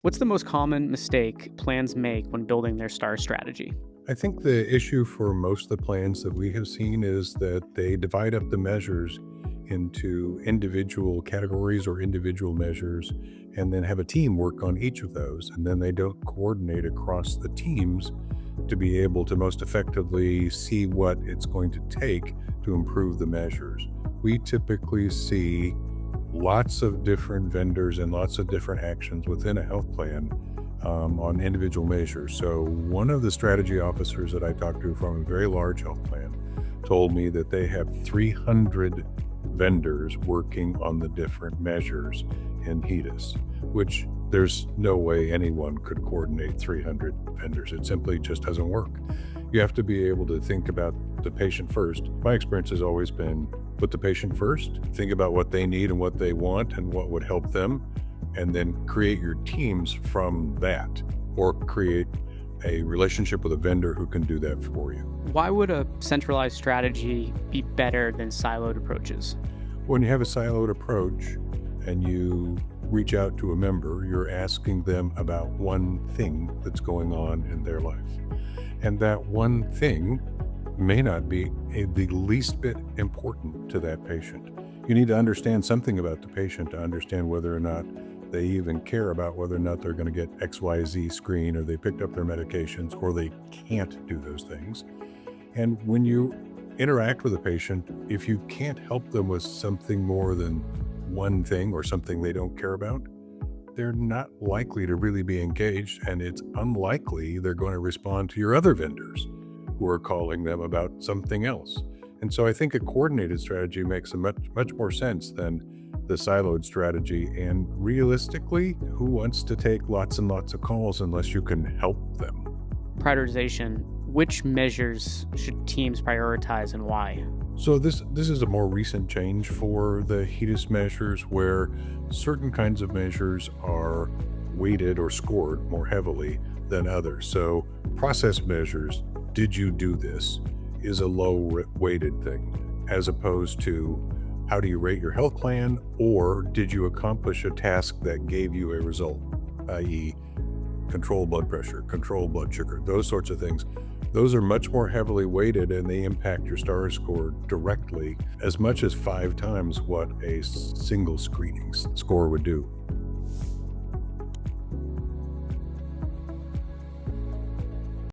What's the most common mistake plans make when building their STAR strategy? I think the issue for most of the plans that we have seen is that they divide up the measures into individual categories or individual measures and then have a team work on each of those. And then they don't coordinate across the teams to be able to most effectively see what it's going to take to improve the measures. We typically see lots of different vendors and lots of different actions within a health plan on individual measures. So one of the strategy officers that I talked to from a very large health plan told me that they have 300 vendors working on the different measures in HEDIS, which there's no way anyone could coordinate 300 vendors. It simply just doesn't work. You have to be able to think about the patient first. My experience has always been put the patient first, think about what they need and what they want and what would help them, and then create your teams from that, or create a relationship with a vendor who can do that for you. Why would a centralized strategy be better than siloed approaches? When you have a siloed approach and you reach out to a member, you're asking them about one thing that's going on in their life. And that one thing may not be the least bit important to that patient. You need to understand something about the patient to understand whether or not they even care about whether or not they're going to get XYZ screen, or they picked up their medications, or they can't do those things. And when you interact with a patient, if you can't help them with something more than one thing or something they don't care about, they're not likely to really be engaged, and it's unlikely they're going to respond to your other vendors who are calling them about something else. And so I think a coordinated strategy makes a much more sense than the siloed strategy. And realistically, who wants to take lots and lots of calls unless you can help them? Prioritization. Which measures should teams prioritize and why? So this is a more recent change for the HEDIS measures, where certain kinds of measures are weighted or scored more heavily than others. So process measures, did you do this, is a low weighted thing, as opposed to how do you rate your health plan, or did you accomplish a task that gave you a result, i.e. control blood pressure, control blood sugar, those sorts of things. Those are much more heavily weighted, and they impact your STAR score directly, as much as 5 times what a single screening score would do.